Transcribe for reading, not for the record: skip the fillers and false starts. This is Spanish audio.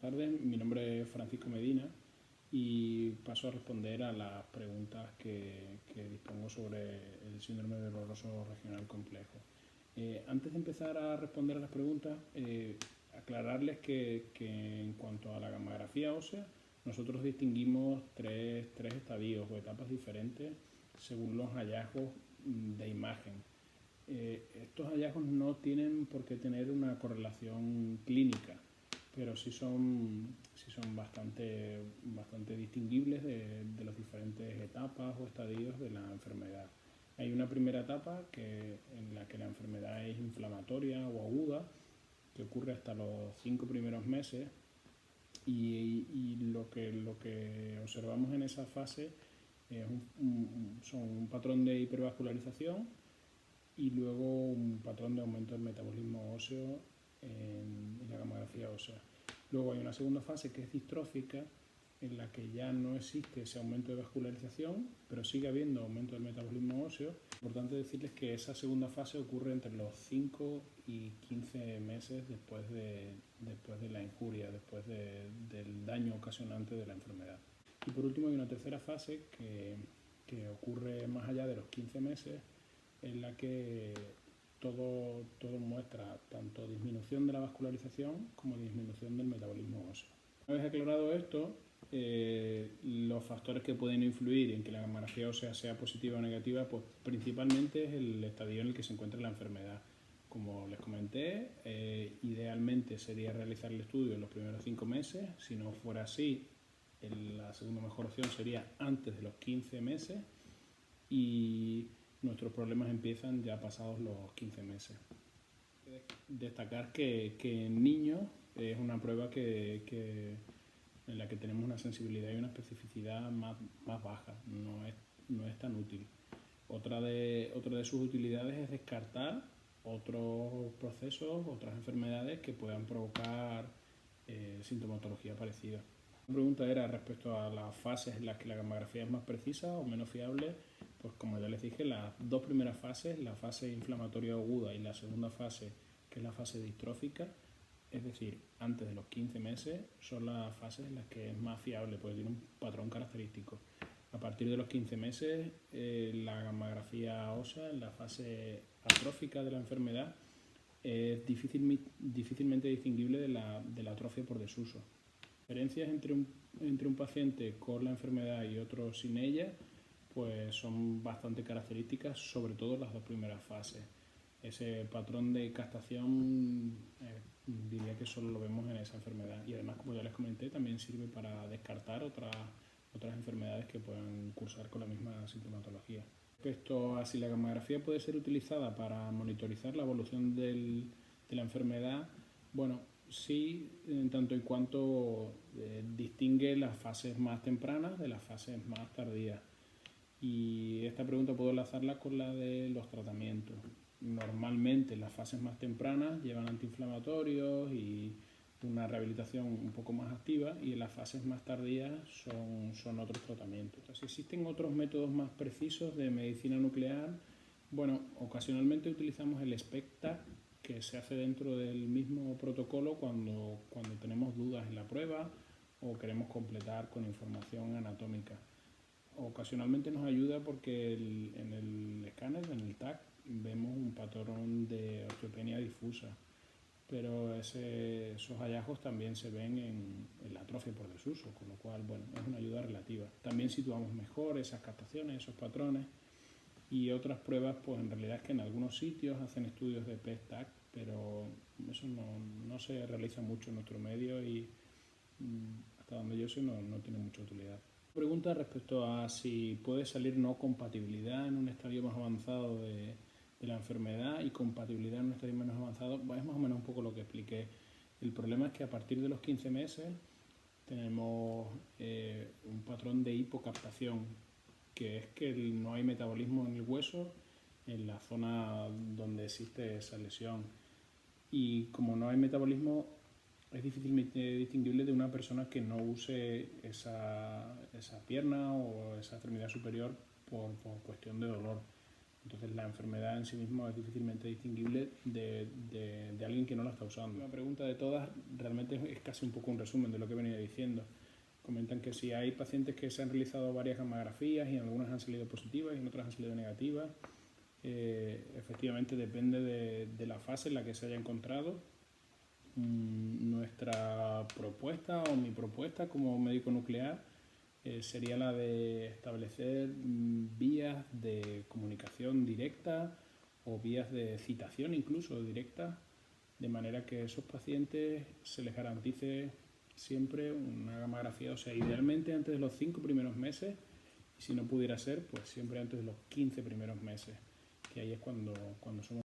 Buenas tardes, mi nombre es Francisco Medina y paso a responder a las preguntas que dispongo sobre el síndrome doloroso regional complejo. Antes de empezar a responder a las preguntas, aclararles que en cuanto a la gammagrafía ósea, nosotros distinguimos tres estadios o etapas diferentes según los hallazgos de imagen. Estos hallazgos no tienen por qué tener una correlación clínica, pero sí son bastante distinguibles de las diferentes etapas o estadios de la enfermedad. Hay una primera etapa en la que la enfermedad es inflamatoria o aguda, que ocurre hasta los 5 primeros meses, y lo que observamos en esa fase es un patrón de hipervascularización y luego un patrón de aumento del metabolismo óseo en la gammagrafía ósea. Luego hay una segunda fase que es distrófica, en la que ya no existe ese aumento de vascularización, pero sigue habiendo aumento del metabolismo óseo. Es importante decirles que esa segunda fase ocurre entre los 5 y 15 meses después de la injuria, después del daño ocasionante de la enfermedad. Y por último hay una tercera fase que ocurre más allá de los 15 meses, en la que todo muestra tanto disminución de la vascularización como disminución del metabolismo óseo. Una vez aclarado esto, los factores que pueden influir en que la gammagrafía ósea sea positiva o negativa, pues principalmente es el estadio en el que se encuentra la enfermedad. Como les comenté, idealmente sería realizar el estudio en los primeros 5 meses. Si no fuera así, la segunda mejor opción sería antes de los 15 meses, y nuestros problemas empiezan ya pasados los 15 meses. Destacar que en niños es una prueba en la que tenemos una sensibilidad y una especificidad más baja, no es tan útil. Otra de sus utilidades es descartar otros procesos, otras enfermedades que puedan provocar sintomatología parecida. La pregunta era respecto a las fases en las que la gammagrafía es más precisa o menos fiable. Pues como ya les dije, las dos primeras fases, la fase inflamatoria aguda y la segunda fase, que es la fase distrófica, es decir, antes de los 15 meses, son las fases en las que es más fiable, porque tiene un patrón característico. A partir de los 15 meses, la gammagrafía ósea, en la fase atrófica de la enfermedad, es difícilmente distinguible de la atrofia por desuso. Diferencias entre un paciente con la enfermedad y otro sin ella, pues son bastante características, sobre todo las dos primeras fases. Ese patrón de castación diría que solo lo vemos en esa enfermedad, y además, como ya les comenté, también sirve para descartar otras enfermedades que puedan cursar con la misma sintomatología. Respecto a si la gammagrafía puede ser utilizada para monitorizar la evolución de la enfermedad, bueno, sí, en tanto y cuanto distingue las fases más tempranas de las fases más tardías. Y esta pregunta puedo enlazarla con la de los tratamientos. Normalmente las fases más tempranas llevan antiinflamatorios y una rehabilitación un poco más activa, y en las fases más tardías son otros tratamientos. Entonces, existen otros métodos más precisos de medicina nuclear. Bueno, ocasionalmente utilizamos el SPECT/TAC, que se hace dentro del mismo protocolo cuando tenemos dudas en la prueba o queremos completar con información anatómica. Ocasionalmente nos ayuda porque en el escáner, en el TAC, vemos un patrón de osteopenia difusa, pero esos hallazgos también se ven en la atrofia por desuso, con lo cual, bueno, es una ayuda relativa. También situamos mejor esas captaciones, esos patrones, y otras pruebas, pues en realidad es que en algunos sitios hacen estudios de PET-TAC, pero eso no se realiza mucho en nuestro medio, y hasta donde yo sé no tiene mucha utilidad. Pregunta respecto a si puede salir no compatibilidad en un estadio más avanzado de la enfermedad y compatibilidad en un estadio menos avanzado. Bueno, es más o menos un poco lo que expliqué. El problema es que a partir de los 15 meses tenemos un patrón de hipocaptación, que es que no hay metabolismo en el hueso, en la zona donde existe esa lesión. Y como no hay metabolismo, es difícilmente distinguible de una persona que no use esa pierna o esa extremidad superior por cuestión de dolor. Entonces la enfermedad en sí misma es difícilmente distinguible de alguien que no la está usando. La pregunta de todas realmente es casi un poco un resumen de lo que venía diciendo. Comentan que si hay pacientes que se han realizado varias gamografías y en algunas han salido positivas y en otras han salido negativas, efectivamente depende de la fase en la que se haya encontrado. Nuestra propuesta o mi propuesta como médico nuclear sería la de establecer vías de comunicación directa o vías de citación incluso directa, de manera que a esos pacientes se les garantice siempre una gamografía, o sea, idealmente antes de los 5 primeros meses, y si no pudiera ser, pues siempre antes de los 15 primeros meses, que ahí es cuando somos